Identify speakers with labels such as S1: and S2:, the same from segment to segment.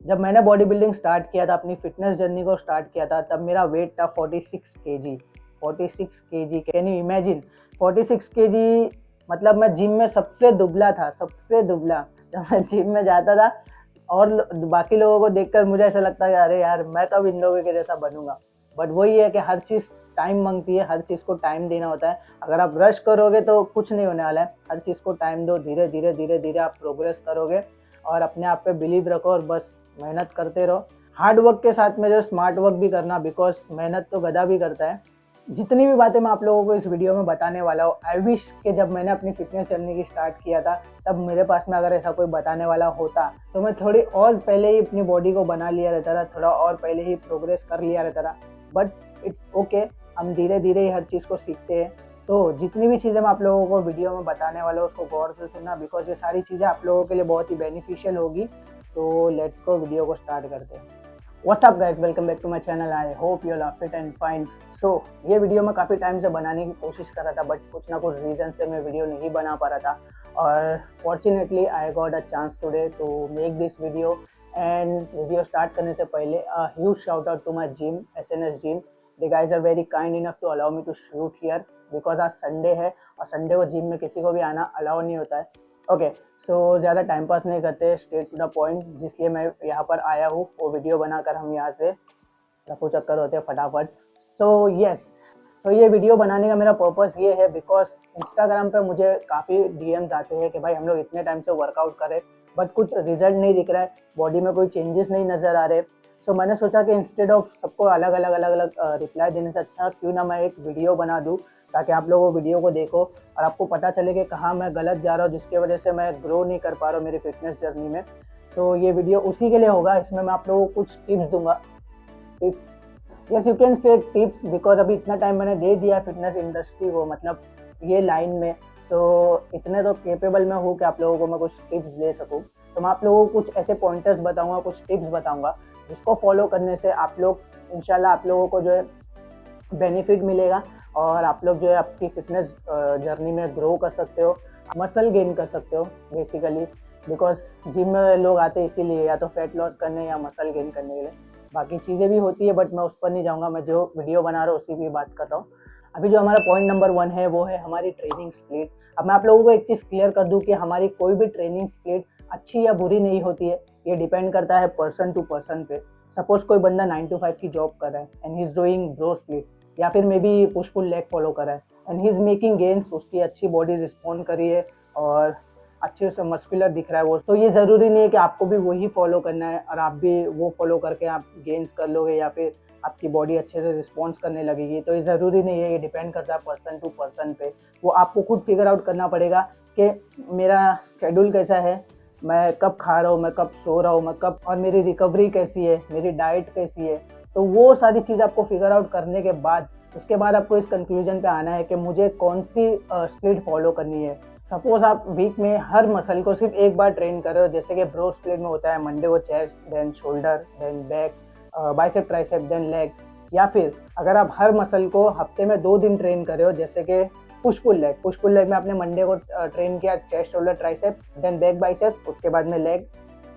S1: जब मैंने body building start किया था, अपनी फिटनेस जर्नी को स्टार्ट किया था, तब मेरा वेट था 46 KG. 46 KG, can you imagine? 46 KG मतलब मैं जिम में सबसे दुबला था, सबसे दुबला। जब मैं जिम में जाता था और बाकी लोगों को देखकर मुझे ऐसा लगता है अरे यार मैं कब इन लोगों के जैसा बनूंगा। बट वही है कि हर चीज़ टाइम मांगती है, हर चीज़ को टाइम देना होता है। अगर आप रश करोगे तो कुछ नहीं होने वाला है। हर चीज़ को टाइम दो, धीरे धीरे धीरे धीरे आप प्रोग्रेस करोगे और अपने आप पे बिलीव रखो और बस मेहनत करते रहो। हार्ड वर्क के साथ में जो स्मार्ट वर्क भी करना, बिकॉज मेहनत तो गधा भी करता है। जितनी भी बातें मैं आप लोगों को इस वीडियो में बताने वाला हूँ, आई विश कि जब मैंने अपनी फिटनेस जर्नी की स्टार्ट किया था तब मेरे पास में अगर ऐसा कोई बताने वाला होता तो मैं थोड़ी और पहले ही अपनी बॉडी को बना लिया रहता था, थोड़ा और पहले ही प्रोग्रेस कर लिया रहता था। बट इट्स ओके, हम धीरे धीरे ही हर चीज़ को सीखते हैं। तो जितनी भी चीज़ें मैं आप लोगों को वीडियो में बताने वाला हूँ उसको गौर से सुनना, बिकॉज ये सारी चीज़ें आप लोगों के लिए बहुत ही बेनिफिशियल होगी। तो लेट्स गो, वीडियो को स्टार्ट करते हैं। What's up guys, welcome back to my channel. I hope you are fit and fine. So ये वीडियो मैं काफ़ी टाइम से बनाने की कोशिश कर रहा था, बट कुछ ना कुछ रीज़न से मैं वीडियो नहीं बना पा रहा था। और fortunately I got a chance today to make this video. And video start करने से पहले huge shout out to my gym, SNS gym. The guys are very kind enough to allow me to shoot here because आज Sunday है और Sunday को gym में किसी को भी आना अलाउ नहीं होता है। ओके, सो ज़्यादा टाइम पास नहीं करते, स्ट्रेट टू द पॉइंट, जिसलिए मैं यहाँ पर आया हूँ। वो वीडियो बनाकर हम यहाँ से रफू चक्कर होते हैं फटाफट। सो यस, तो ये वीडियो बनाने का मेरा पर्पस ये है बिकॉज इंस्टाग्राम पे मुझे काफ़ी DMs आते हैं कि भाई हम लोग इतने टाइम से वर्कआउट करें बट कुछ रिजल्ट नहीं दिख रहा है, बॉडी में कोई चेंजेस नहीं नज़र आ रहे। सो मैंने सोचा कि इंस्टेड ऑफ सबको अलग अलग रिप्लाई देने से अच्छा क्यों ना मैं एक वीडियो बना दूँ, ताकि आप लोगों वीडियो को देखो और आपको पता चले कि कहाँ मैं गलत जा रहा हूँ, जिसकी वजह से मैं ग्रो नहीं कर पा रहा हूँ मेरी फिटनेस जर्नी में। सो ये वीडियो उसी के लिए होगा। इसमें मैं आप लोगों को कुछ टिप्स दूंगा। Tips, yes you can say tips, because अभी इतना टाइम मैंने दे दिया फिटनेस इंडस्ट्री को, मतलब ये लाइन में। सो इतने तो केपेबल में हूँ कि आप लोगों को मैं कुछ टिप्स दे सकूँ। तो मैं आप लोगों को कुछ ऐसे पॉइंटर्स बताऊँगा, कुछ टिप्स बताऊँगा जिसको फॉलो करने से आप लोग इंशाल्लाह आप लोगों को जो है बेनिफिट मिलेगा और आप लोग जो है आपकी फिटनेस जर्नी में ग्रो कर सकते हो, मसल गेन कर सकते हो बेसिकली। बिकॉज जिम में लोग आते हैं इसीलिए, या तो फैट लॉस करने या मसल गेन करने के लिए। बाकी चीज़ें भी होती है बट मैं उस पर नहीं जाऊँगा, मैं जो वीडियो बना रहा हूँ उसी की बात करता हूँ। अभी जो हमारा पॉइंट नंबर 1 है वो है हमारी ट्रेनिंग स्प्लिट। अब मैं आप लोगों को एक चीज़ क्लियर कर दूँ कि हमारी कोई भी ट्रेनिंग स्प्लिट अच्छी या बुरी नहीं होती है। ये डिपेंड करता है पर्सन टू पर्सन पे। सपोज कोई बंदा 9 to 5 की जॉब कर रहा है and he is doing bro split, या फिर may be push pull leg follow कर रहा है and he is making gains, उसकी अच्छी बॉडी रिस्पॉन्ड करी है और अच्छे से मस्कुलर दिख रहा है वो, तो ये ज़रूरी नहीं है कि आपको भी वही फॉलो करना है और आप भी वो फॉलो करके आप गेन्स कर लोगे या फिर आपकी बॉडी अच्छे से रिस्पॉन्स करने लगेगी। तो ये ज़रूरी नहीं है, ये डिपेंड करता है पर्सन टू पर्सन पे। वो आपको खुद फिगर आउट करना पड़ेगा कि मेरा शेड्यूल कैसा है, मैं कब खा रहा हूँ, मैं कब सो रहा हूँ, मैं कब, और मेरी रिकवरी कैसी है, मेरी डाइट कैसी है। तो वो सारी चीज़ आपको फिगर आउट करने के बाद उसके बाद आपको इस कंक्लूजन पे आना है कि मुझे कौन सी स्प्लिट फॉलो करनी है। सपोज आप वीक में हर मसल को सिर्फ एक बार ट्रेन कर रहे हो, जैसे कि ब्रो स्प्लिट में होता है मंडे को chest, then shoulder, then back, bicep tricep, then leg. या फिर अगर आप हर मसल को हफ्ते में 2 दिन ट्रेन कर रहे हो, जैसे कि पुश पुल लेग में आपने मंडे को ट्रेन किया chest, shoulder, tricep, then back, bicep, उसके बाद में लेग,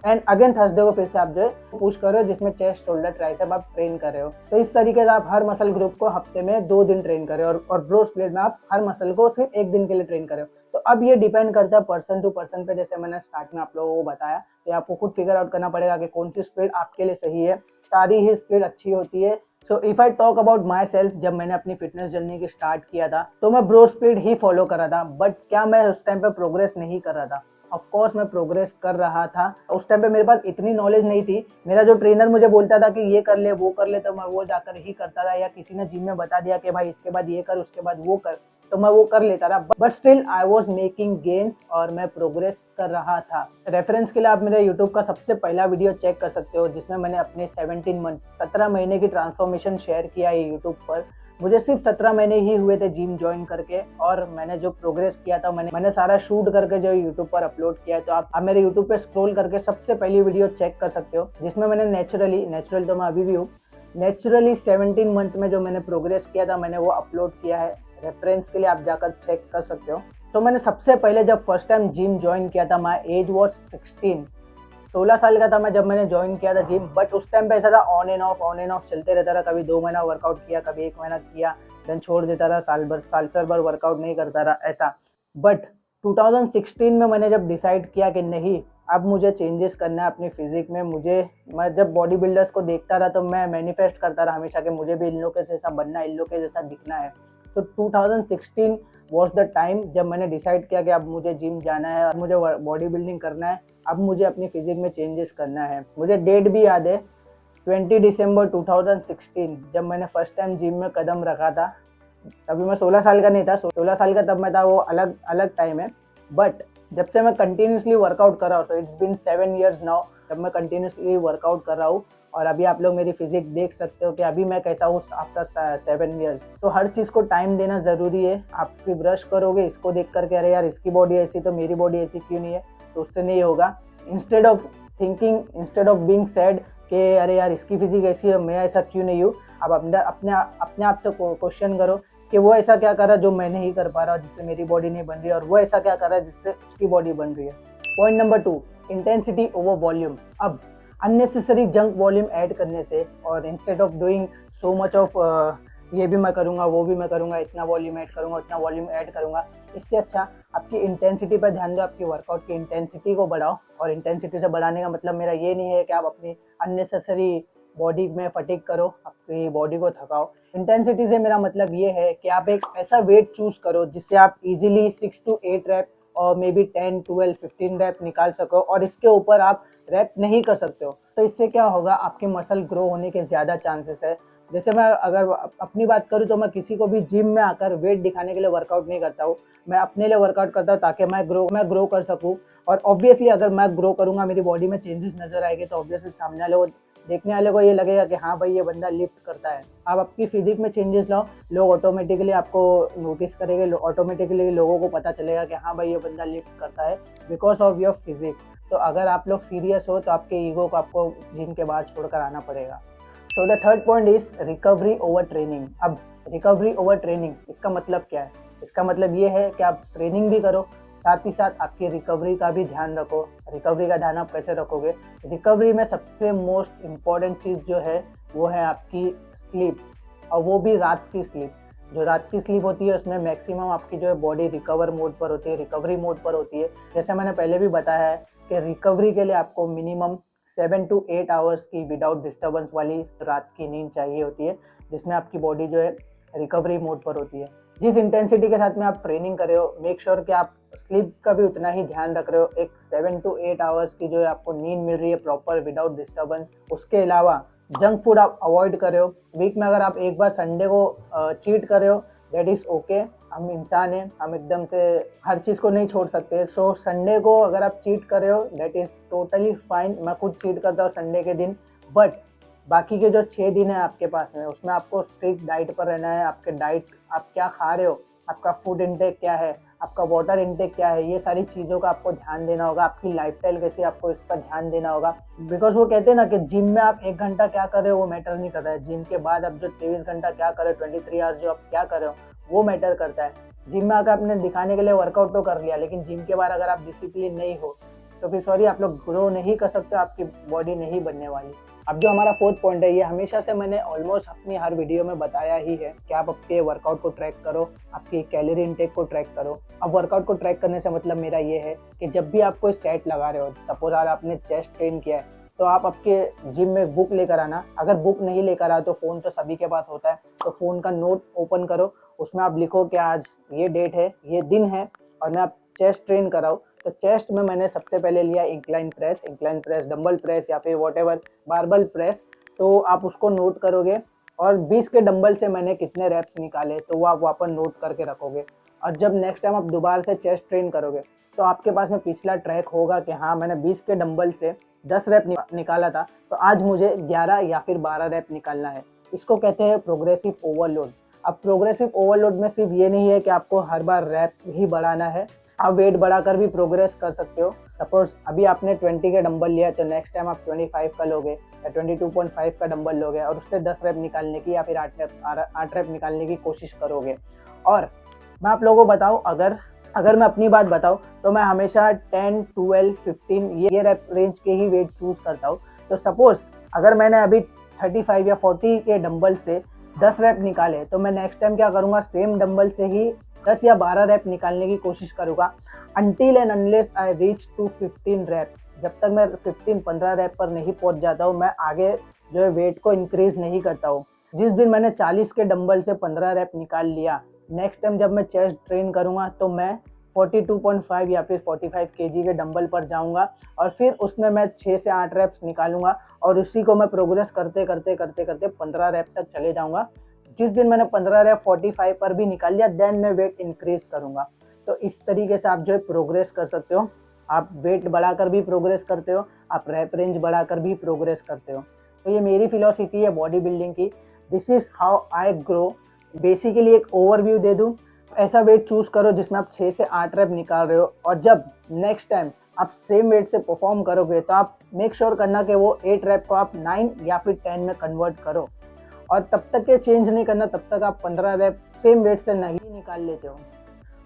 S1: एंड अगेन थर्सडे को फिर से आप जो है पुश कर रहे हो जिसमें चेस्ट, शोल्डर, ट्राइसेप आप ट्रेन कर रहे हो। तो इस तरीके से आप हर मसल ग्रुप को हफ्ते में 2 दिन ट्रेन कर रहे हो और ब्रो स्प्लिट में आप हर मसल को सिर्फ 1 दिन के लिए ट्रेन कर रहे हो। तो अब ये डिपेंड करता है पर्सन टू पर्सन पे, जैसे मैंने स्टार्ट में आप लोगों को बताया। तो आपको खुद फिगर आउट करना पड़ेगा कि कौन सी स्प्लिट आपके लिए सही है। सारी ही स्प्लिट अच्छी होती है। So if I talk about my self, जब मैंने अपनी फिटनेस जर्नी की स्टार्ट किया था तो मैं ब्रो स्प्लिट ही फॉलो कर रहा था। बट क्या मैं उस टाइम पे प्रोग्रेस नहीं कर रहा था? ऑफ कोर्स मैं प्रोग्रेस कर रहा था। उस टाइम पे मेरे पास इतनी नॉलेज नहीं थी। मेरा जो ट्रेनर मुझे बोलता था कि ये कर ले, वो कर ले, तो मैं वो जाकर ही करता था, या किसी ने जिम में बता दिया कि भाई इसके बाद ये कर, उसके बाद वो कर, तो मैं वो कर लेता था। But still I was making gains और मैं प्रोग्रेस कर रहा था। रेफरेंस के लिए आप मेरे यूट्यूब का सबसे पहला वीडियो चेक कर सकते हो, जिसमें मैंने अपने 17 महीने की ट्रांसफॉर्मेशन शेयर किया है यूट्यूब पर। मुझे सिर्फ 17 महीने ही हुए थे जिम ज्वाइन करके, और मैंने जो प्रोग्रेस किया था मैंने सारा शूट करके जो यूट्यूब पर अपलोड किया है। तो आप मेरे यूट्यूब पे स्क्रॉल करके सबसे पहली वीडियो चेक कर सकते हो, जिसमें मैंने नेचुरल तो मैं अभी भी हूँ, नेचुरली 17 मंथ में जो मैंने प्रोग्रेस किया था मैंने वो अपलोड किया है। रेफरेंस के लिए आप जाकर चेक कर सकते हो। तो मैंने सबसे पहले जब फर्स्ट टाइम जिम ज्वाइन किया था, माई एज वॉज 16। 16 साल का था मैं जब मैंने ज्वाइन किया था जिम, बट उस टाइम पे ऐसा था ऑन एंड ऑफ चलते रहता था। कभी 2 महीना वर्कआउट किया, कभी 1 महीना किया, देन छोड़ देता था, साल भर वर्कआउट नहीं करता रहा ऐसा। बट 2016 में मैंने जब डिसाइड किया कि नहीं, अब मुझे चेंजेस करना है अपनी फिजिक में। मैं जब बॉडी बिल्डर्स को देखता रहा तो मैं मैनिफेस्ट करता रहा हमेशा कि मुझे भी इन लोग के जैसा बनना है, इन लोग के जैसा दिखना है। तो 2016 वॉज द टाइम जब मैंने डिसाइड किया कि अब मुझे जिम जाना है और मुझे बॉडी बिल्डिंग करना है। अब मुझे अपनी फिजिक में चेंजेस करना है। मुझे डेट भी याद है, 20 दिसंबर 2016 जब मैंने फर्स्ट टाइम जिम में कदम रखा था। तभी मैं 16 साल का नहीं था, 16 साल का तब मैं था, वो अलग अलग टाइम है। बट जब से मैं कंटिन्यूसली वर्कआउट कर रहा हूँ, तो इट्स बिन 7 years नाउ जब मैं कंटिन्यूसली वर्कआउट कर रहा हूँ। और अभी आप लोग मेरी फिजिक देख सकते हो कि अभी मैं कैसा हूँ आफ्टर 7 years। तो हर चीज़ को टाइम देना ज़रूरी है। आप भी ब्रश करोगे इसको देख करके, अरे यार इसकी बॉडी ऐसी तो मेरी बॉडी ऐसी क्यों नहीं है, तो उससे नहीं होगा। इंस्टेड ऑफ बीइंग सैड कि अरे यार इसकी फिजिक ऐसी है, मैं ऐसा क्यों नहीं हूँ, आप अपने आप से क्वेश्चन करो कि वो ऐसा क्या कर रहा है जो मैं नहीं कर पा रहा, जिससे मेरी बॉडी नहीं बन रही है, और वो ऐसा क्या कर रहा है जिससे उसकी बॉडी बन रही है। Point number 2, intensity over volume. अब अननेसेसरी जंक वॉल्यूम ऐड करने से, और instead of doing so much of ये भी मैं करूँगा, वो भी मैं करूँगा, इतना वॉल्यूम ऐड करूँगा, उतना वॉल्यूम ऐड करूँगा, इससे अच्छा आपकी इंटेंसिटी पर ध्यान दो। आपकी वर्कआउट की इंटेंसिटी को बढ़ाओ। और इंटेंसिटी से बढ़ाने का मतलब मेरा ये नहीं है कि आप अपनी अननेसेसरी बॉडी में फटीग करो, आपकी बॉडी को थकाओ। इंटेंसिटी से मेरा मतलब ये है कि आप एक ऐसा वेट चूज करो जिससे आप इजीली 6 to 8 रैप और मे बी 10, 12, 15 रैप निकाल सको, और इसके ऊपर आप रैप नहीं कर सकते हो। तो इससे क्या होगा, आपके मसल ग्रो होने के ज़्यादा चांसेस है। जैसे मैं अगर अपनी बात करूँ तो मैं किसी को भी जिम में आकर वेट दिखाने के लिए वर्कआउट नहीं करता हूँ। मैं अपने लिए वर्कआउट करता हूँ ताकि मैं ग्रो कर सकूँ। और ऑब्वियसली अगर मैं ग्रो करूँगा, मेरी बॉडी में चेंजेस नजर आएंगे, तो ऑब्वियसली सामने वाले को, देखने वाले को ये लगेगा कि हाँ भाई ये बंदा लिफ्ट करता है। आप अपनी फिजिक में चेंजेस लाओ, लोग ऑटोमेटिकली आपको नोटिस करेंगे, ऑटोमेटिकली लोगों को पता चलेगा कि हाँ भाई ये बंदा लिफ्ट करता है बिकॉज ऑफ योर फिजिक। तो अगर आप लोग सीरियस हो तो आपके ईगो को आपको जिम के बाद छोड़कर आना पड़ेगा। So the third point is recovery over training. अब रिकवरी ओवर ट्रेनिंग, इसका मतलब क्या है? इसका मतलब ये है कि आप ट्रेनिंग भी करो, साथ ही साथ आपकी रिकवरी का भी ध्यान रखो। रिकवरी का ध्यान आप कैसे रखोगे? रिकवरी में सबसे मोस्ट इम्पॉर्टेंट चीज़ जो है वो है आपकी स्लीप, और वो भी रात की स्लीप। जो रात की स्लीप होती है उसमें मैक्सिमम आपकी जो है बॉडी रिकवर मोड पर होती है, रिकवरी मोड पर होती है। जैसे मैंने पहले भी बताया है कि रिकवरी के लिए आपको मिनिमम 7 to 8 आवर्स की विदाउट डिस्टर्बेंस वाली रात की नींद चाहिए होती है, जिसमें आपकी बॉडी जो है रिकवरी मोड पर होती है। जिस इंटेंसिटी के साथ में आप ट्रेनिंग कर रहे हो, मेक श्योर कि आप स्लीप का भी उतना ही ध्यान रख रहे हो। एक 7 to 8 आवर्स की जो है आपको नींद मिल रही है प्रॉपर विदाउट डिस्टर्बेंस। उसके अलावा जंक फूड आप अवॉइड कर रहे हो। वीक में अगर आप एक बार संडे को चीट कर रहे हो, दैट इज़ ओके। हम इंसान हैं, हम एकदम से हर चीज़ को नहीं छोड़ सकते। सो संडे को अगर आप चीट कर रहे हो, दैट इज़ टोटली फाइन। मैं खुद चीट करता हूँ संडे के दिन। बट बाकी के जो 6 दिन है आपके पास में, उसमें आपको स्ट्रिक्ट डाइट पर रहना है। आपके डाइट, आप क्या खा रहे हो, आपका फूड इंटेक क्या है, आपका वाटर इंटेक क्या है, ये सारी चीज़ों का आपको ध्यान देना होगा। आपकी लाइफस्टाइल कैसी, आपको इस पर ध्यान देना होगा। बिकॉज वो कहते हैं ना कि जिम में आप 1 घंटा क्या कर रहे हो वो मैटर नहीं करता है। जिम के बाद आप जो 23 घंटा क्या कर रहे हो, 23 आवर्स जो आप क्या कर रहे हो, वो मैटर करता है। जिम में आकर आपने दिखाने के लिए वर्कआउट तो कर लिया, लेकिन जिम के बाद अगर आप डिसिप्लिन नहीं हो तो फिर सॉरी, आप लोग ग्रो नहीं कर सकते, आपकी बॉडी नहीं बनने वाली। अब जो हमारा 4th पॉइंट है, ये हमेशा से मैंने ऑलमोस्ट अपनी हर वीडियो में बताया ही है कि आप आपके वर्कआउट को ट्रैक करो, आपकी कैलोरी इनटेक को ट्रैक करो। अब वर्कआउट को ट्रैक करने से मतलब मेरा ये है कि जब भी आप कोई सेट लगा रहे हो, सपोज आज आपने चेस्ट ट्रेन किया है, तो आप आपके जिम में बुक लेकर आना। अगर बुक नहीं लेकर आए तो फ़ोन तो सभी के पास होता है, तो फ़ोन का नोट ओपन करो, उसमें आप लिखो कि आज ये डेट है, ये दिन है और मैं आप चेस्ट ट्रेन कराऊँ। तो चेस्ट में मैंने सबसे पहले लिया इंक्लाइन प्रेस, डंबल प्रेस या फिर व्हाटएवर बारबल प्रेस। तो आप उसको नोट करोगे और 20 के डंबल से मैंने कितने रैप्स निकाले, तो वो आप वापस नोट करके रखोगे। और जब नेक्स्ट टाइम आप दोबारा से चेस्ट ट्रेन करोगे तो आपके पास में पिछला ट्रैक होगा कि हाँ मैंने 20 के डंबल से 10 रैप निकाला था, तो आज मुझे 11 या फिर 12 रैप निकालना है। इसको कहते हैं प्रोग्रेसिव ओवरलोड। अब प्रोग्रेसिव ओवरलोड में सिर्फ ये नहीं है कि आपको हर बार रैप ही बढ़ाना है, आप वेट बढ़ाकर भी प्रोग्रेस कर सकते हो। सपोज अभी आपने 20 के डंबल लिया, तो नेक्स्ट टाइम आप 25 का लोगे या 22.5 का डंबल लोगे और उससे 10 रैप निकालने की या फिर 8 रैप निकालने की कोशिश करोगे। और मैं आप लोगों को बताऊं, अगर अगर मैं अपनी बात बताऊँ तो मैं हमेशा 10, 12, 15 ये रैप रेंज के ही वेट चूज़ करता हूँ। तो सपोज़ अगर मैंने अभी 35 या 40 के डंबल से 10 रैप निकाले, तो मैं नेक्स्ट टाइम क्या करूँगा, सेम डंबल से ही 10 या 12 रैप निकालने की कोशिश करूँगा, until and unless I reach to 15 rep. जब तक मैं 15 रैप पर नहीं पहुँच जाता हूँ, मैं आगे जो है वेट को इंक्रीज़ नहीं करता हूँ। जिस दिन मैंने 40 के डंबल से 15 रैप निकाल लिया, नेक्स्ट टाइम जब मैं चेस्ट ट्रेन करूँगा तो मैं 42.5 या फिर 45 केजी के डंबल पर जाऊँगा और फिर उसमें मैं 6 से 8 रैप्स निकालूँगा और उसी को मैं प्रोग्रेस करते 15 रैप तक चले जाऊँगा। जिस दिन मैंने 15 रैप 45 पर भी निकाल लिया, देन मैं वेट इंक्रीज़ करूँगा। तो इस तरीके से आप जो है प्रोग्रेस कर सकते हो। आप वेट बढ़ाकर भी प्रोग्रेस करते हो, आप रैप रेंज बढ़ाकर भी प्रोग्रेस करते हो। तो ये मेरी फिलॉसफी है बॉडी बिल्डिंग की। This is how I grow. Basically एक ओवरव्यू दे दूँ, ऐसा वेट चूज करो जिसमें आप 6 से 8 रैप निकाल रहे हो और जब नेक्स्ट टाइम आप सेम वेट से परफॉर्म करोगे तो आप मेक श्योर करना कि वो 8 रैप को आप 9 या फिर 10 में कन्वर्ट करो और तब तक के चेंज नहीं करना, तब तक आप 15 रैप सेम वेट से नहीं निकाल लेते हो।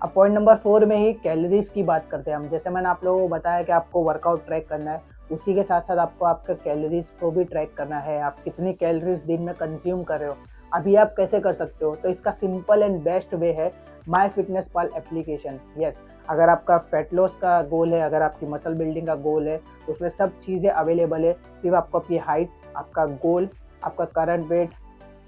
S1: अब पॉइंट नंबर 4 में ही कैलोरीज की बात करते हैं हम। जैसे मैंने आप लोगों को बताया कि आपको वर्कआउट ट्रैक करना है, उसी के साथ साथ आपको आपका कैलोरीज को भी ट्रैक करना है। आप कितनी कैलोरीज दिन में कंज्यूम कर रहे हो, अभी आप कैसे कर सकते हो? तो इसका सिंपल एंड बेस्ट वे है my fitness Pal application. Yes, अगर आपका फैट लॉस का गोल है, अगर आपकी मसल बिल्डिंग का गोल है, उसमें सब चीज़ें अवेलेबल है। सिर्फ आपको आपकी हाइट, आपका गोल, आपका करंट वेट,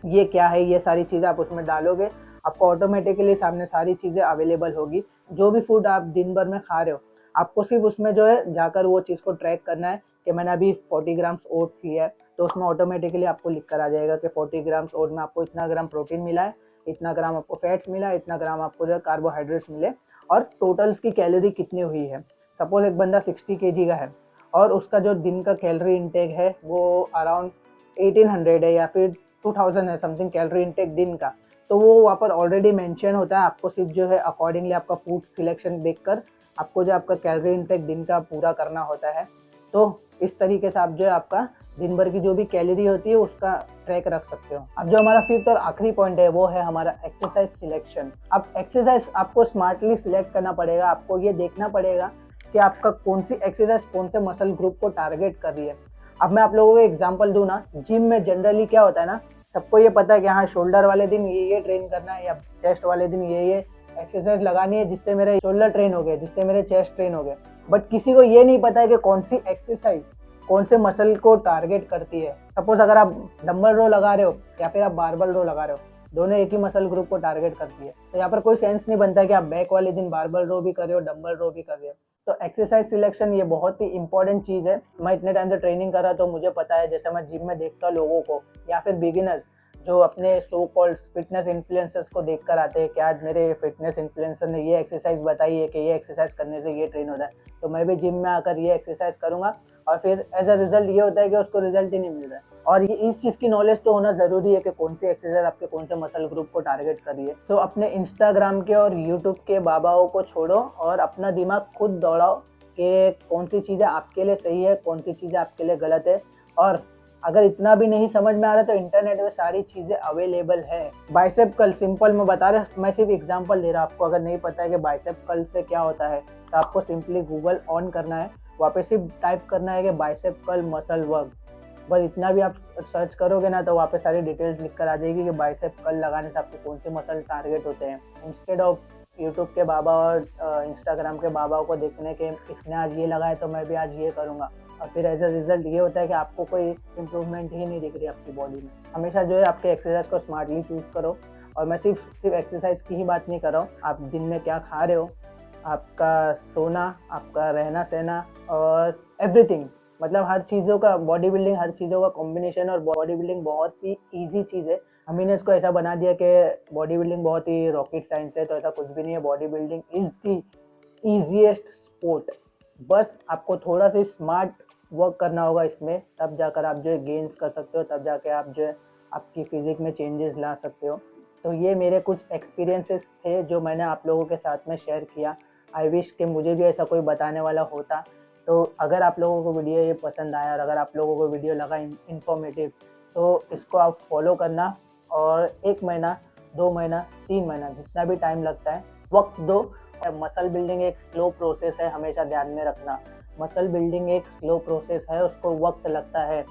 S1: ये क्या है, ये सारी चीज़ें आप उसमें डालोगे, आपको ऑटोमेटिकली सामने सारी चीज़ें अवेलेबल होगी। जो भी फूड आप दिन भर में खा रहे हो, आपको सिर्फ उसमें जो है जाकर वो चीज़ को ट्रैक करना है कि मैंने अभी 40 ग्राम्स ओट्स लिया है, तो उसमें ऑटोमेटिकली आपको लिख कर आ जाएगा कि 40 ग्राम्स ओट में आपको इतना ग्राम प्रोटीन मिला है, इतना ग्राम आपको फैट्स मिला है, इतना ग्राम आपको जो है कार्बोहाइड्रेट्स मिले और टोटल उसकी कैलोरी कितनी हुई है। सपोज एक बंदा 60 केजी का है और उसका जो दिन का कैलोरी इंटेक है वो अराउंड 1800 है या फिर 2000 है समथिंग कैलोरी इंटेक दिन का, तो वो वहाँ पर ऑलरेडी मेंशन होता है। आपको सिर्फ जो है अकॉर्डिंगली आपका फूड सिलेक्शन देखकर आपको जो आपका कैलोरी इंटेक दिन का पूरा करना होता है। तो इस तरीके से आप जो है आपका दिन भर की जो भी कैलोरी होती है उसका ट्रैक रख सकते हो। अब जो हमारा फिफ्थ और आखिरी पॉइंट है वो है हमारा एक्सरसाइज सिलेक्शन। अब एक्सरसाइज आपको स्मार्टली सिलेक्ट करना पड़ेगा। आपको ये देखना पड़ेगा कि आपका कौन सी एक्सरसाइज कौन से मसल ग्रुप को टारगेट कर रही है। अब मैं आप लोगों को एग्जांपल दूं ना, जिम में जनरली क्या होता है ना, सबको ये पता है कि हाँ शोल्डर वाले दिन ये ट्रेन करना है या चेस्ट वाले दिन ये एक्सरसाइज लगानी है जिससे मेरे शोल्डर ट्रेन हो गए, जिससे मेरे चेस्ट ट्रेन हो गए। बट किसी को ये नहीं पता है कि कौन सी एक्सरसाइज कौन से मसल को टारगेट करती है। सपोज अगर आप डंबल रो लगा रहे हो या फिर आप बारबल रो लगा रहे हो, दोनों एक ही मसल ग्रुप को टारगेट करती है। तो यहाँ पर कोई सेंस नहीं बनता कि आप बैक वाले दिन बारबल रो भी कर रहे हो, डंबल रो भी कर रहे हो। तो एक्सरसाइज सिलेक्शन ये बहुत ही इंपॉर्टेंट चीज़ है। मैं इतने टाइम से ट्रेनिंग कर रहा तो मुझे पता है, जैसे मैं जिम में देखता हूँ लोगों को या फिर बिगिनर्स जो अपने सो कॉल्ड फिटनेस इन्फ्लुएंसर्स को देखकर आते हैं कि आज मेरे फिटनेस इन्फ्लुएंसर ने ये एक्सरसाइज बताई है कि ये एक्सरसाइज करने से ये ट्रेन होता है, तो मैं भी जिम में आकर ये एक्सरसाइज करूंगा और फिर एज अ रिजल्ट ये होता है कि उसको रिजल्ट ही नहीं मिल रहा है। और ये इस चीज़ की नॉलेज तो होना ज़रूरी है कि कौन सी एक्सरसाइज आपके कौन से मसल ग्रुप को टारगेट कर रही है। तो अपने इंस्टाग्राम के और यूट्यूब के बाबाओं को छोड़ो और अपना दिमाग खुद दौड़ाओ कि कौन सी चीज़ें आपके लिए सही है, कौन सी चीज़ें आपके लिए गलत है। और अगर इतना भी नहीं समझ में आ रहा तो इंटरनेट में सारी चीज़ें अवेलेबल है। बाइसेप कर्ल सिंपल में बता रहे, मैं सिर्फ एग्जांपल दे रहा हूँ आपको। अगर नहीं पता है कि बाइसेप कर्ल से क्या होता है तो आपको सिंपली गूगल ऑन करना है, वहाँ पे सिर्फ टाइप करना है कि बाइसेप कर्ल मसल वर्क। बस इतना भी आप सर्च करोगे ना तो वहाँ पे सारी डिटेल्स लिख कर आ जाएगी कि बाइसेप कर्ल लगाने से आपके कौन से मसल टारगेट होते हैं। इंस्टेड ऑफ यूट्यूब के बाबा और इंस्टाग्राम के बाबाओं को देखने के इसने आज ये लगाया तो मैं भी आज ये करूँगा, और फिर एज अ रिजल्ट ये होता है कि आपको कोई इम्प्रूवमेंट ही नहीं दिख रही आपकी बॉडी में। हमेशा जो है आपके एक्सरसाइज को स्मार्टली चूज़ करो। और मैं सिर्फ एक्सरसाइज की ही बात नहीं कर रहा हूँ, आप दिन में क्या खा रहे हो, आपका सोना, आपका रहना सहना और एवरीथिंग, मतलब हर चीज़ों का बॉडी बिल्डिंग, हर चीज़ों का कॉम्बिनेशन। और बॉडी बिल्डिंग बहुत ही ईजी चीज़ है। हमने ने इसको ऐसा बना दिया कि बॉडी बिल्डिंग बहुत ही रॉकेट साइंस है, तो ऐसा कुछ भी नहीं है। Body building is the easiest sport. बस आपको थोड़ा सा स्मार्ट वर्क करना होगा इसमें, तब जाकर आप जो है गेन्स कर सकते हो, तब जाकर आप जो है आपकी फिजिक में चेंजेस ला सकते हो। तो ये मेरे कुछ एक्सपीरियंसेस थे जो मैंने आप लोगों के साथ में शेयर किया। आई विश कि मुझे भी ऐसा कोई बताने वाला होता। तो अगर आप लोगों को वीडियो ये पसंद आया और अगर आप लोगों को वीडियो लगा इन्फॉर्मेटिव तो इसको आप फॉलो करना और 1 महीना, 2 महीना, 3 महीना जितना भी टाइम लगता है वक्त दो मसल बिल्डिंग एक स्लो प्रोसेस है, हमेशा ध्यान में रखना। मसल बिल्डिंग एक स्लो प्रोसेस है, उसको वक्त लगता है।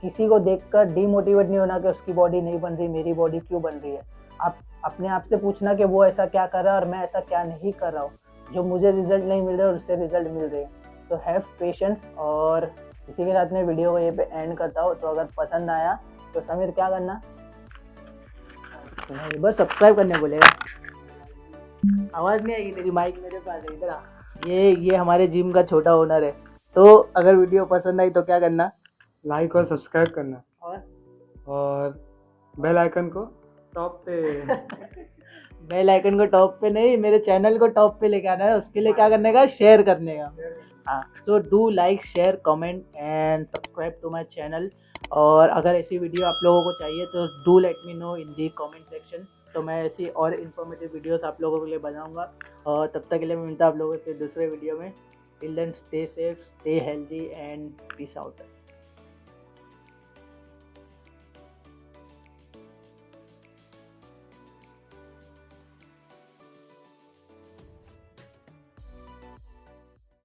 S1: किसी को देखकर डीमोटिवेट नहीं होना कि उसकी बॉडी नहीं बन रही, मेरी बॉडी क्यों बन रही है। आप अपने आप से पूछना कि वो ऐसा क्या कर रहा है और मैं ऐसा क्या नहीं कर रहा हूँ जो मुझे रिजल्ट नहीं मिल रहे और उससे रिजल्ट मिल रहे हैं। तो हैव पेशेंस। और इसी के साथ मैं वीडियो को ये पे एंड करता हूँ। तो अगर पसंद आया तो समीर क्या करना, नहीं बस सब्सक्राइब करने बोलेगा। आवाज़ नहीं आएगी तेरी, माइक मेरे पास है, इधर आ। ये हमारे जिम का छोटा ओनर है। तो अगर वीडियो पसंद आई तो क्या करना,
S2: लाइक और सब्सक्राइब करना और बेल आइकन को टॉप पे
S1: बेल आइकन को टॉप पे नहीं, मेरे चैनल को टॉप पे लेके आना है। उसके लिए क्या करने का, शेयर करने का। हाँ, so do like share comment and subscribe to my channel. और अगर ऐसी वीडियो आप लोगों को चाहिए तो do let me know in the comment section. तो मैं ऐसी और इन्फॉर्मेटिव वीडियोस आप लोगों के लिए बनाऊंगा। और तब तक के लिए मैं मिलता हूँ आप लोगों से दूसरे वीडियो में। Till then stay safe, stay healthy and peace out.